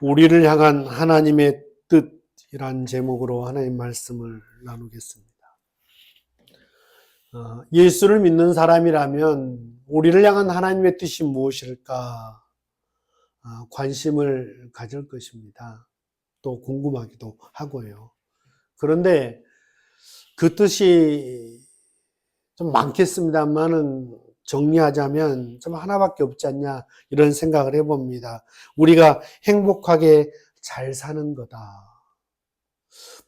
우리를 향한 하나님의 뜻이란 제목으로 하나님 말씀을 나누겠습니다. 예수를 믿는 사람이라면 우리를 향한 하나님의 뜻이 무엇일까 관심을 가질 것입니다. 또 궁금하기도 하고요. 그런데 그 뜻이 좀 많겠습니다만은 정리하자면 좀 하나밖에 없지 않냐 이런 생각을 해봅니다. 우리가 행복하게 잘 사는 거다.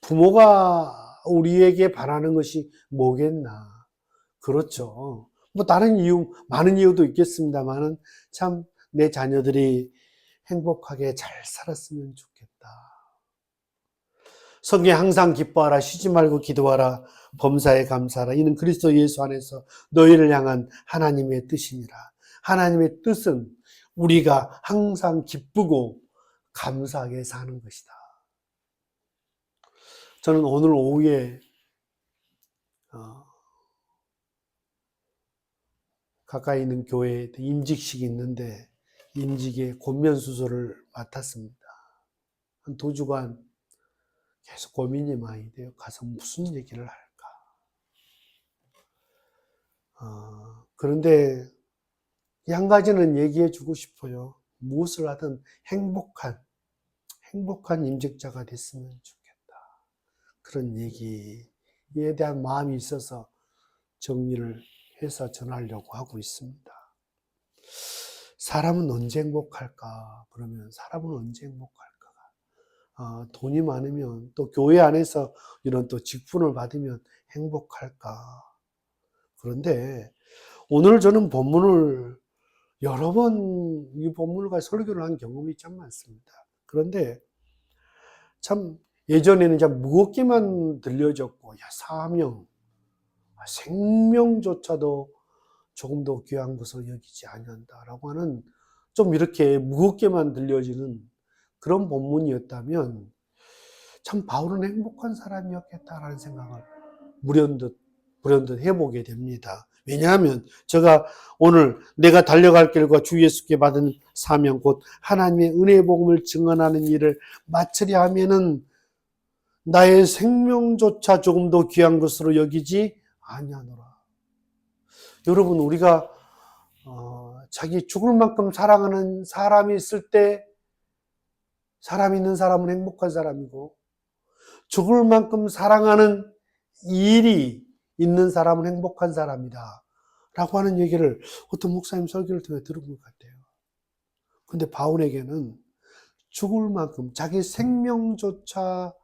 부모가 우리에게 바라는 것이 뭐겠나. 그렇죠. 뭐 다른 이유, 많은 이유도 있겠습니다만은 참 내 자녀들이 행복하게 잘 살았으면 좋겠다. 성경에 항상 기뻐하라, 쉬지 말고 기도하라, 범사에 감사하라. 이는 그리스도 예수 안에서 너희를 향한 하나님의 뜻이니라. 하나님의 뜻은 우리가 항상 기쁘고 감사하게 사는 것이다. 저는 오늘 오후에 가까이 있는 교회에 임직식이 있는데 임직의 권면수술을 맡았습니다. 한 2주간 계속 고민이 많이 돼요. 가서 무슨 얘기를 할까. 그런데 한 가지는 얘기해 주고 싶어요. 무엇을 하든 행복한 임직자가 됐으면 좋겠다. 그런 얘기에 대한 마음이 있어서 정리를 해서 전하려고 하고 있습니다. 사람은 언제 행복할까? 그러면 사람은 언제 행복할까? 돈이 많으면 또 교회 안에서 이런 또 직분을 받으면 행복할까? 그런데 오늘 저는 본문을 여러 번 이 본문과 설교를 한 경험이 참 많습니다. 그런데 참 예전에는 참 무겁게만 들려졌고 사명, 생명조차도 조금 더 귀한 것으로 여기지 아니한다라고 하는 좀 이렇게 무겁게만 들려지는 그런 본문이었다면 참 바울은 행복한 사람이었겠다라는 생각을 불현듯 해보게 됩니다. 왜냐하면 제가 오늘 내가 달려갈 길과 주 예수께 받은 사명 곧 하나님의 은혜의 복음을 증언하는 일을 마치려 하면은 나의 생명조차 조금 더 귀한 것으로 여기지 아니하노라. 여러분 우리가 자기 죽을 만큼 사랑하는 사람이 있을 때 사람 있는 사람은 행복한 사람이고 죽을 만큼 사랑하는 일이 있는 사람은 행복한 사람이다 라고 하는 얘기를 어떤 목사님 설교를 통해 들은 것 같아요. 그런데 바울에게는 죽을 만큼 자기 생명조차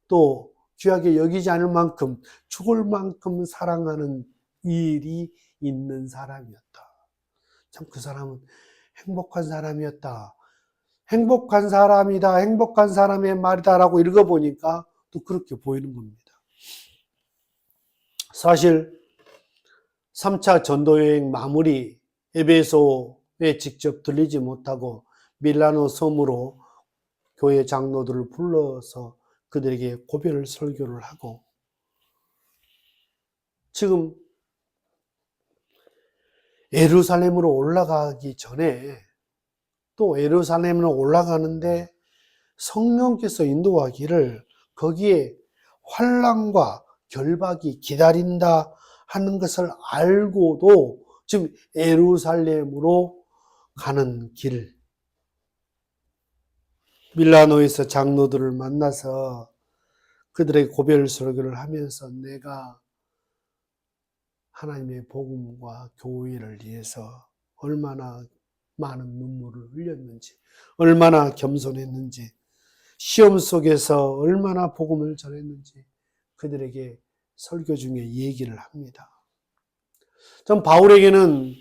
또 귀하게 여기지 않을 만큼 죽을 만큼 사랑하는 일이 있는 사람이었다. 참 그 사람은 행복한 사람이었다. 행복한 사람이다. 행복한 사람의 말이다라고 읽어보니까 또 그렇게 보이는 겁니다. 사실 3차 전도여행 마무리 에베소에 직접 들리지 못하고 밀라노 섬으로 교회 장로들을 불러서 그들에게 고별 설교를 하고 지금 예루살렘으로 올라가기 전에 또 예루살렘으로 올라가는데 성령께서 인도하기를 거기에 환난과 결박이 기다린다 하는 것을 알고도 지금 예루살렘으로 가는 길 밀라노에서 장로들을 만나서 그들의 고별 설교를 하면서 내가 하나님의 복음과 교회를 위해서 얼마나 많은 눈물을 흘렸는지 얼마나 겸손했는지 시험 속에서 얼마나 복음을 전했는지 그들에게 설교 중에 얘기를 합니다. 전 바울에게는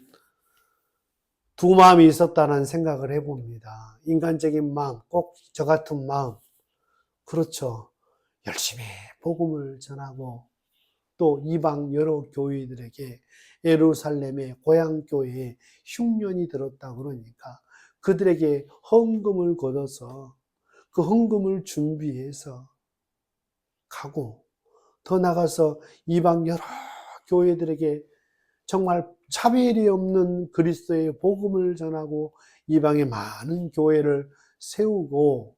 두 마음이 있었다는 생각을 해봅니다. 인간적인 마음, 꼭 저 같은 마음. 그렇죠. 열심히 복음을 전하고 또 이방 여러 교회들에게 예루살렘의 고향교회에 흉년이 들었다 그러니까 그들에게 헌금을 걷어서 그 헌금을 준비해서 가고 더 나가서 이방 여러 교회들에게 정말 차별이 없는 그리스도의 복음을 전하고 이방의 많은 교회를 세우고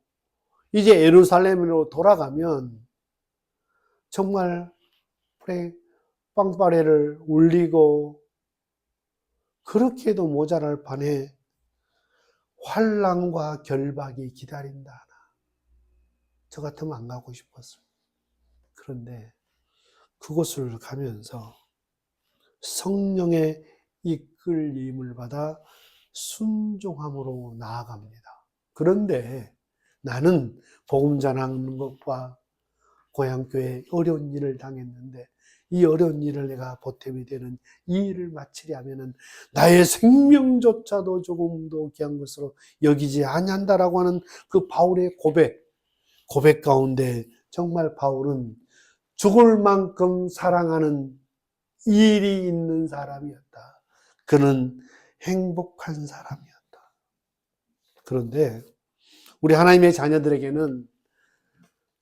이제 예루살렘으로 돌아가면 정말 빵빠레를 울리고 그렇게 해도 모자랄 판에 환난과 결박이 기다린다. 저 같으면 안 가고 싶었어요. 그런데 그곳을 가면서 성령의 이끌림을 받아 순종함으로 나아갑니다. 그런데 나는 복음 전하는 것과 고향교회에 어려운 일을 당했는데 이 어려운 일을 내가 보탬이 되는 이 일을 마치려 하면은 나의 생명조차도 조금도 귀한 것으로 여기지 아니한다라고 하는 그 바울의 고백 가운데 정말 바울은 죽을 만큼 사랑하는 일이 있는 사람이었다. 그는 행복한 사람이었다. 그런데 우리 하나님의 자녀들에게는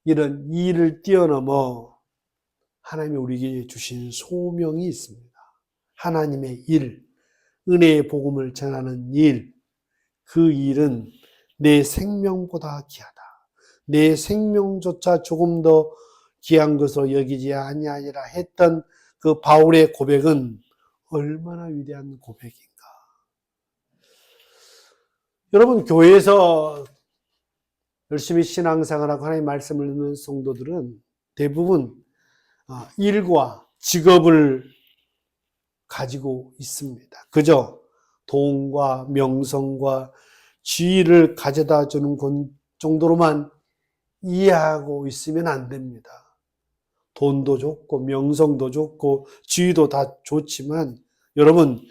이런 일을 뛰어넘어 하나님이 우리에게 주신 소명이 있습니다. 하나님의 일, 은혜의 복음을 전하는 일, 그 일은 내 생명보다 귀하다. 내 생명조차 조금 더 귀한 것으로 여기지 아니하리라 했던 그 바울의 고백은 얼마나 위대한 고백인가. 여러분, 교회에서 열심히 신앙생활하고 하나님의 말씀을 듣는 성도들은 대부분 일과 직업을 가지고 있습니다. 그저 돈과 명성과 지위를 가져다 주는 정도로만 이해하고 있으면 안 됩니다. 돈도 좋고 명성도 좋고 지위도 다 좋지만 여러분,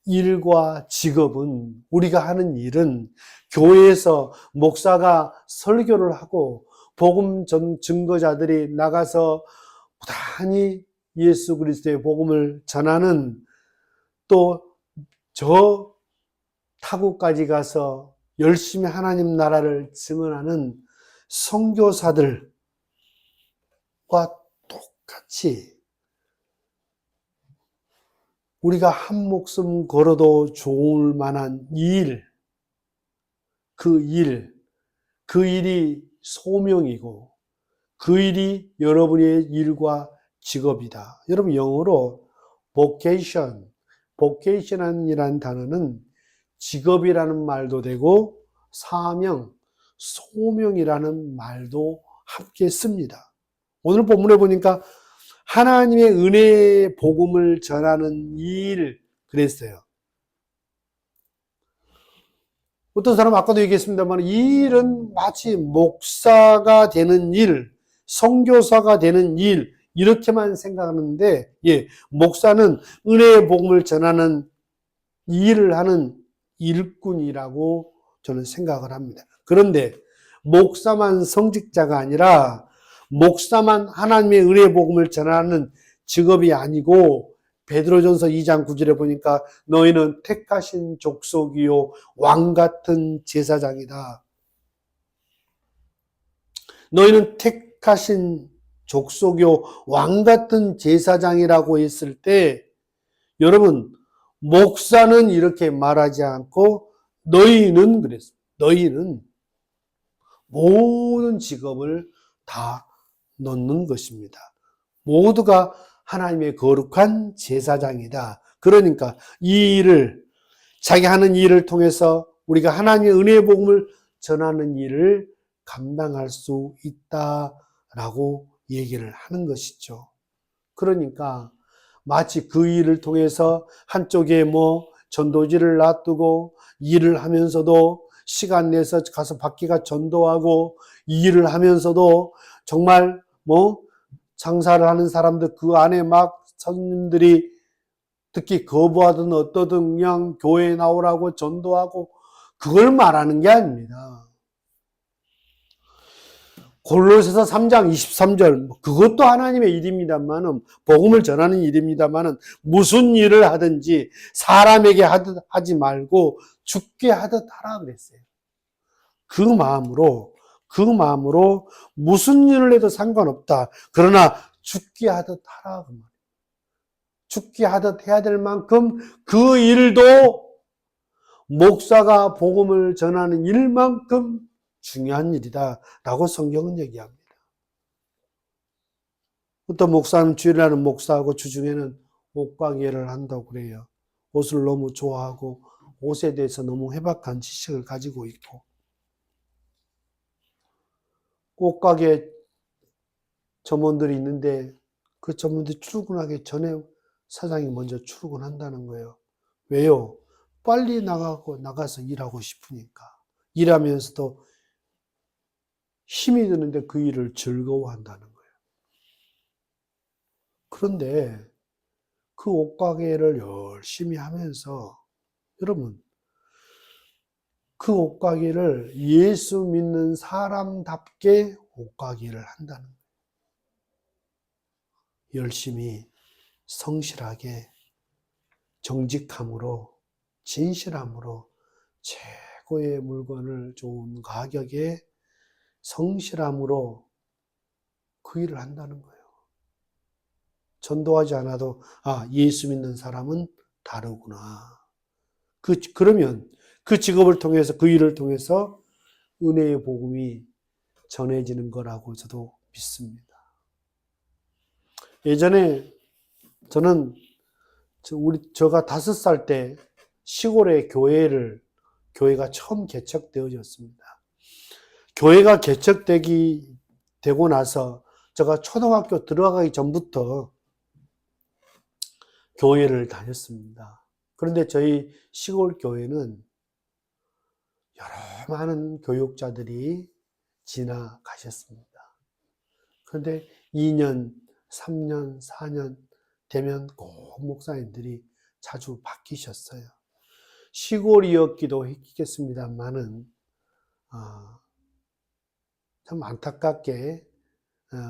일과 직업은, 우리가 하는 일은 교회에서 목사가 설교를 하고 복음 증거자들이 나가서 부단히 예수 그리스도의 복음을 전하는, 또 저 타국까지 가서 열심히 하나님 나라를 증언하는 선교사들과 똑같이 우리가 한 목숨 걸어도 좋을 만한 일, 그 일이 소명이고 그 일이 여러분의 일과 직업이다. 여러분, 영어로 vocation이라는 단어는 직업이라는 말도 되고 사명, 소명이라는 말도 함께 씁니다. 오늘 본문에 보니까 하나님의 은혜의 복음을 전하는 일 그랬어요. 어떤 사람은 아까도 얘기했습니다만 이 일은 마치 목사가 되는 일, 선교사가 되는 일 이렇게만 생각하는데, 목사는 은혜의 복음을 전하는 일을 하는 일꾼이라고 저는 생각을 합니다. 그런데 목사만 성직자가 아니라 목사만 하나님의 은혜의 복음을 전하는 직업이 아니고, 베드로전서 2장 9절에 보니까 너희는 택하신 족속이요 왕같은 제사장이다. 너희는 택하신 족속이요 왕같은 제사장이라고 했을 때, 여러분, 목사는 이렇게 말하지 않고 너희는 그랬어요. 너희는 모든 직업을 다 넣는 것입니다. 모두가 하나님의 거룩한 제사장이다. 그러니까 이 일을, 자기 하는 일을 통해서 우리가 하나님의 은혜의 복음을 전하는 일을 감당할 수 있다라고 얘기를 하는 것이죠. 그러니까 마치 그 일을 통해서 한쪽에 전도지를 놔두고 일을 하면서도 시간 내서 가서 밖에가 전도하고 이 일을 하면서도 정말 장사를 하는 사람들 그 안에 막 손님들이 특히 거부하든 어떠든 그냥 교회에 나오라고 전도하고, 그걸 말하는 게 아닙니다. 골로새서 3장 23절, 그것도 하나님의 일입니다만은, 복음을 전하는 일입니다만은, 무슨 일을 하든지 사람에게 하지 말고 죽게 하듯 하라 그랬어요. 그 마음으로 무슨 일을 해도 상관없다. 그러나 죽게 하듯 하라. 죽게 하듯 해야 될 만큼 그 일도 목사가 복음을 전하는 일만큼 중요한 일이다라고 성경은 얘기합니다. 어떤 목사는 주일날은 목사하고 주중에는 옷가게를 한다고 그래요. 옷을 너무 좋아하고 옷에 대해서 너무 해박한 지식을 가지고 있고, 옷가게 점원들이 있는데 그 점원들이 출근하기 전에 사장이 먼저 출근한다는 거예요. 왜요? 빨리 나가서 일하고 싶으니까. 일하면서도 힘이 드는데 그 일을 즐거워한다는 거예요. 그런데 그 옷가게를 열심히 하면서 여러분, 그 옷가게를 예수 믿는 사람답게 옷가게를 한다는 거예요. 열심히 성실하게 정직함으로 진실함으로 최고의 물건을 좋은 가격에 성실함으로 그 일을 한다는 거예요. 전도하지 않아도 예수 믿는 사람은 다르구나. 그러면 그 직업을 통해서 그 일을 통해서 은혜의 복음이 전해지는 거라고 저도 믿습니다. 예전에 저는 제가 5살 때 시골에 교회가 처음 개척되어졌습니다. 교회가 되고 나서 제가 초등학교 들어가기 전부터 교회를 다녔습니다. 그런데 저희 시골 교회는 여러 많은 교육자들이 지나가셨습니다. 그런데 2년, 3년, 4년 되면 꼭 목사님들이 자주 바뀌셨어요. 시골이었기도 했겠습니다만은 참 안타깝게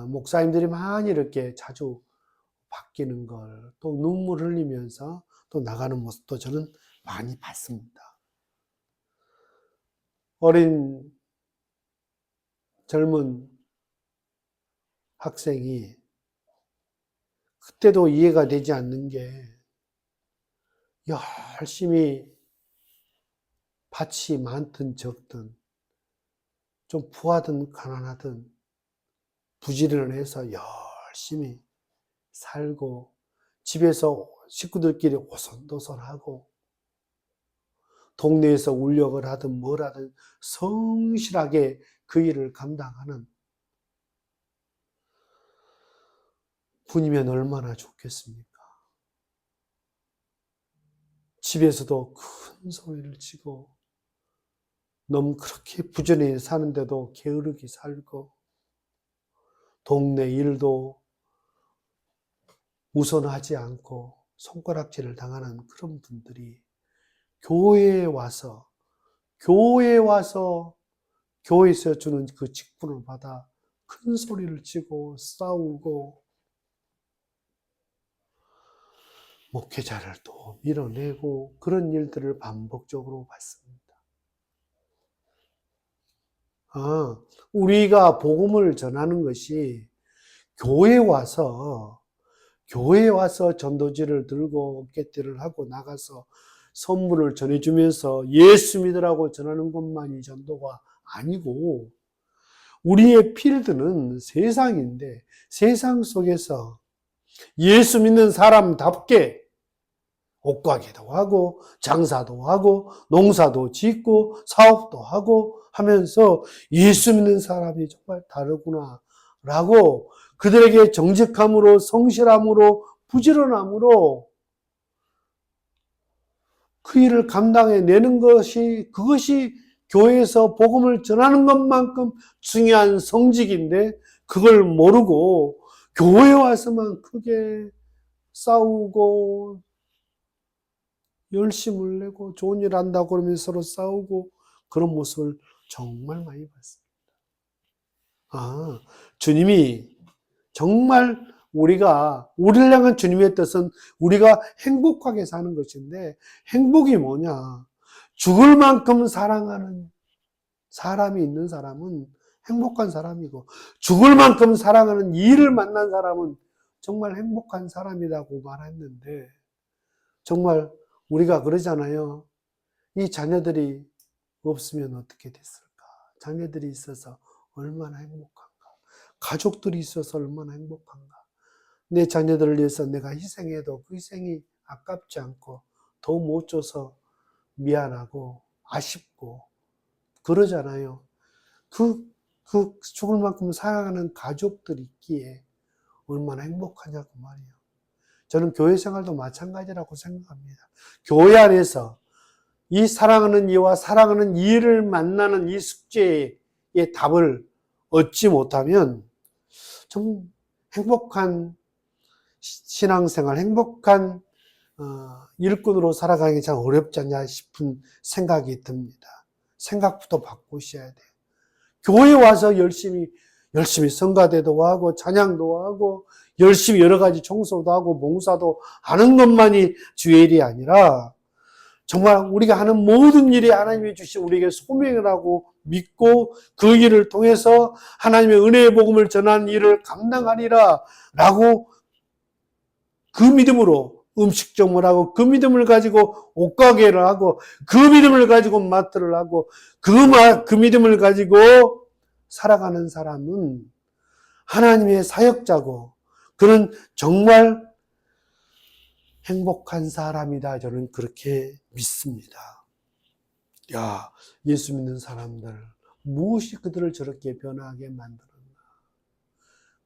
목사님들이 많이 이렇게 자주 바뀌는 걸 또 눈물 흘리면서 또 나가는 모습도 저는 많이 봤습니다. 어린 젊은 학생이 그때도 이해가 되지 않는 게 열심히 밭이 많든 적든 좀 부하든 가난하든 부지런해서 열심히 살고 집에서 식구들끼리 오손도손하고 동네에서 울력을 하든 뭘 하든 성실하게 그 일을 감당하는 분이면 얼마나 좋겠습니까? 집에서도 큰 소리를 치고 너무 그렇게 부지런히 사는데도 게으르게 살고 동네 일도 우선하지 않고 손가락질을 당하는 그런 분들이 교회에 와서 교회에서 주는 그 직분을 받아 큰 소리를 치고 싸우고 목회자를 또 밀어내고 그런 일들을 반복적으로 봤습니다. 우리가 복음을 전하는 것이 교회에 와서 전도지를 들고 어깨띠를 하고 나가서 선물을 전해주면서 예수 믿으라고 전하는 것만이 전도가 아니고 우리의 필드는 세상인데 세상 속에서 예수 믿는 사람답게 옷가게도 하고 장사도 하고 농사도 짓고 사업도 하고 하면서 예수 믿는 사람이 정말 다르구나 라고 그들에게 정직함으로 성실함으로 부지런함으로 그 일을 감당해내는 그것이 교회에서 복음을 전하는 것만큼 중요한 성직인데 그걸 모르고 교회에 와서만 크게 싸우고 열심을 내고 좋은 일 한다고 그러면서 서로 싸우고 그런 모습을 정말 많이 봤습니다. 주님이 정말 우리를 향한 주님의 뜻은 우리가 행복하게 사는 것인데 행복이 뭐냐? 죽을 만큼 사랑하는 사람이 있는 사람은 행복한 사람이고 죽을 만큼 사랑하는 이를 만난 사람은 정말 행복한 사람이라고 말했는데 정말 우리가 그러잖아요. 이 자녀들이 없으면 어떻게 됐을까? 자녀들이 있어서 얼마나 행복한가. 가족들이 있어서 얼마나 행복한가. 내 자녀들을 위해서 내가 희생해도 그 희생이 아깝지 않고 더 못 줘서 미안하고 아쉽고 그러잖아요. 그 죽을 만큼 사랑하는 가족들이 있기에 얼마나 행복하냐고 말이에요. 저는 교회 생활도 마찬가지라고 생각합니다. 교회 안에서 이 사랑하는 이와 사랑하는 이를 만나는 이 숙제의 답을 얻지 못하면 좀 행복한 신앙생활, 행복한 일꾼으로 살아가기 참 어렵지 않냐 싶은 생각이 듭니다. 생각부터 바꾸셔야 돼요. 교회 와서 열심히 성가대도 하고 찬양도 하고 열심히 여러 가지 청소도 하고 봉사도 하는 것만이 주의 일이 아니라 정말 우리가 하는 모든 일이 하나님이 주신 우리에게 소명이라고 믿고 그 일을 통해서 하나님의 은혜의 복음을 전하는 일을 감당하리라 라고 그 믿음으로 음식점을 하고 그 믿음을 가지고 옷가게를 하고 그 믿음을 가지고 마트를 하고 그 믿음을 가지고 살아가는 사람은 하나님의 사역자고 그는 정말 행복한 사람이다. 저는 그렇게 믿습니다. 야, 예수 믿는 사람들 무엇이 그들을 저렇게 변화하게 만들었나?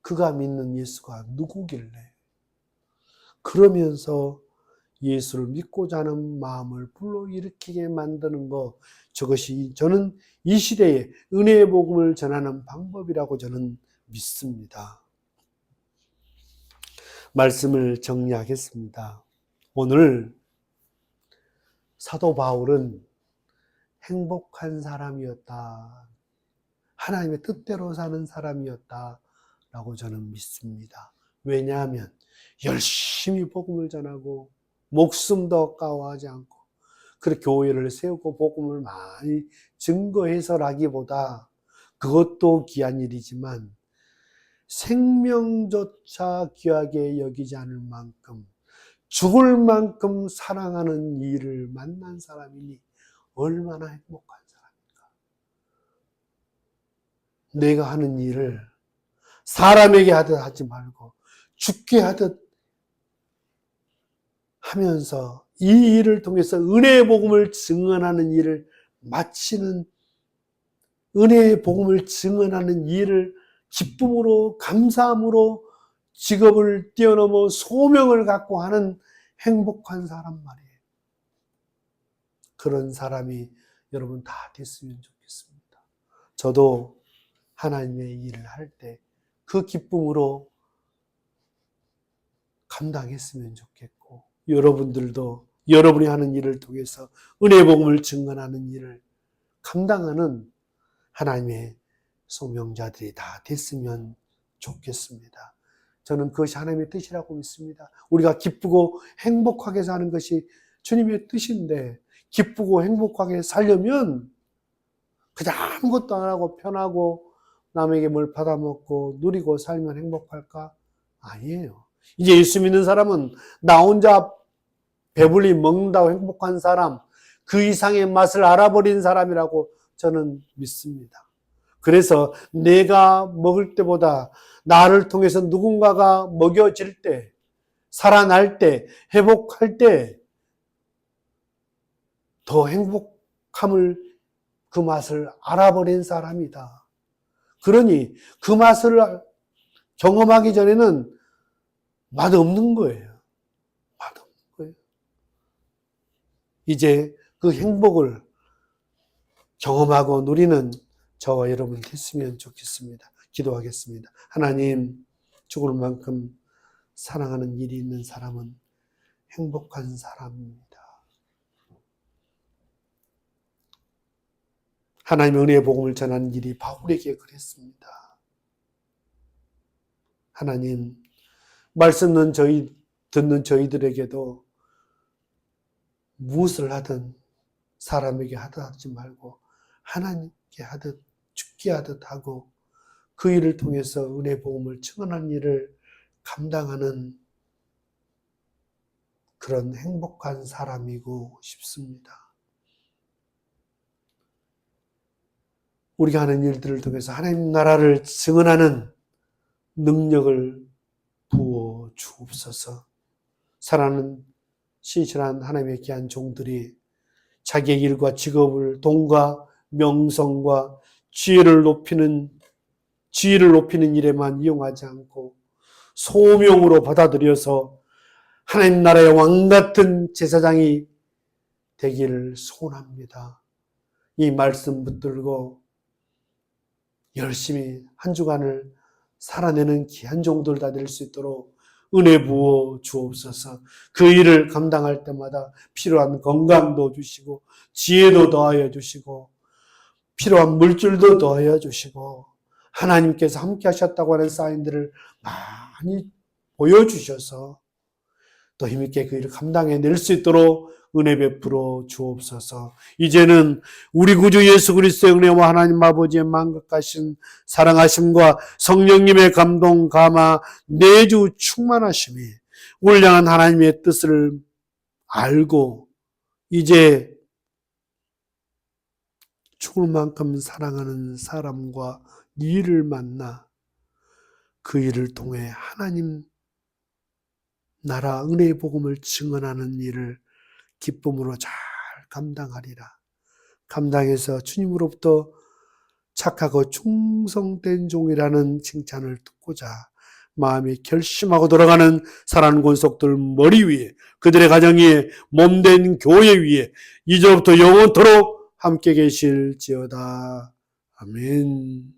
그가 믿는 예수가 누구길래? 그러면서 예수를 믿고자 하는 마음을 불러일으키게 만드는 것, 저것이 저는 이 시대에 은혜의 복음을 전하는 방법이라고 저는 믿습니다. 말씀을 정리하겠습니다. 오늘 사도 바울은 행복한 사람이었다. 하나님의 뜻대로 사는 사람이었다라고 저는 믿습니다. 왜냐하면 열심히 복음을 전하고 목숨도 아까워하지 않고 그렇게 교회를 세우고 복음을 많이 증거해서라기보다 그것도 귀한 일이지만 생명조차 귀하게 여기지 않을 만큼 죽을 만큼 사랑하는 일을 만난 사람이니 얼마나 행복한 사람인가. 내가 하는 일을 사람에게 하듯 하지 말고 죽게 하듯 하면서 이 일을 통해서 은혜의 복음을 증언하는 일을 마치는 은혜의 복음을 증언하는 일을 기쁨으로 감사함으로 직업을 뛰어넘어 소명을 갖고 하는 행복한 사람 말이에요. 그런 사람이 여러분 다 됐으면 좋겠습니다. 저도 하나님의 일을 할 때 그 기쁨으로 감당했으면 좋겠고 여러분들도 여러분이 하는 일을 통해서 은혜의 복음을 증언하는 일을 감당하는 하나님의 소명자들이 다 됐으면 좋겠습니다. 저는 그것이 하나님의 뜻이라고 믿습니다. 우리가 기쁘고 행복하게 사는 것이 주님의 뜻인데 기쁘고 행복하게 살려면 그냥 아무것도 안 하고 편하고 남에게 뭘 받아먹고 누리고 살면 행복할까? 아니에요. 이제 예수 믿는 사람은 나 혼자 배불리 먹는다고 행복한 사람, 그 이상의 맛을 알아버린 사람이라고 저는 믿습니다. 그래서 내가 먹을 때보다 나를 통해서 누군가가 먹여질 때, 살아날 때, 회복할 때 더 행복함을 그 맛을 알아버린 사람이다. 그러니 그 맛을 경험하기 전에는 맛없는 거예요. 맛없는 거예요. 이제 그 행복을 경험하고 누리는 저와 여러분이 됐으면 좋겠습니다. 기도하겠습니다. 하나님, 죽을 만큼 사랑하는 일이 있는 사람은 행복한 사람입니다. 하나님의 은혜의 복음을 전하는 일이 바울에게 그랬습니다. 하나님, 말씀 듣는 저희들에게도 무엇을 하든 사람에게 하지 말고 하나님께 하듯 죽게 하듯 하고 그 일을 통해서 은혜의 복음을 증언하는 일을 감당하는 그런 행복한 사람이고 싶습니다. 우리가 하는 일들을 통해서 하나님 나라를 증언하는 능력을 부어 주옵소서. 사랑하는 신실한 하나님의 귀한 종들이 자기의 일과 직업을 돈과 명성과 지위를 높이는 일에만 이용하지 않고 소명으로 받아들여서 하나님 나라의 왕 같은 제사장이 되기를 소원합니다. 이 말씀 붙들고 열심히 한 주간을 살아내는 귀한 종들 다 될 수 있도록 은혜 부어 주옵소서. 그 일을 감당할 때마다 필요한 건강도 주시고 지혜도 더하여 주시고 필요한 물질도 더하여 주시고 하나님께서 함께 하셨다고 하는 사인들을 많이 보여주셔서 또 힘있게 그 일을 감당해낼 수 있도록 은혜 베풀어 주옵소서. 이제는 우리 구주 예수 그리스도의 은혜와 하나님 아버지의 만극하신 사랑하심과 성령님의 감동 감화 내주 충만하심이 우리를 향한 하나님의 뜻을 알고 이제 죽을 만큼 사랑하는 사람과 일을 만나 그 일을 통해 하나님 나라 은혜의 복음을 증언하는 일을 기쁨으로 잘 감당하리라. 감당해서 주님으로부터 착하고 충성된 종이라는 칭찬을 듣고자 마음이 결심하고 돌아가는 사랑하는 권속들 머리 위에 그들의 가정 위에 몸된 교회 위에 이제부터 영원토록 함께 계실지어다. 아멘.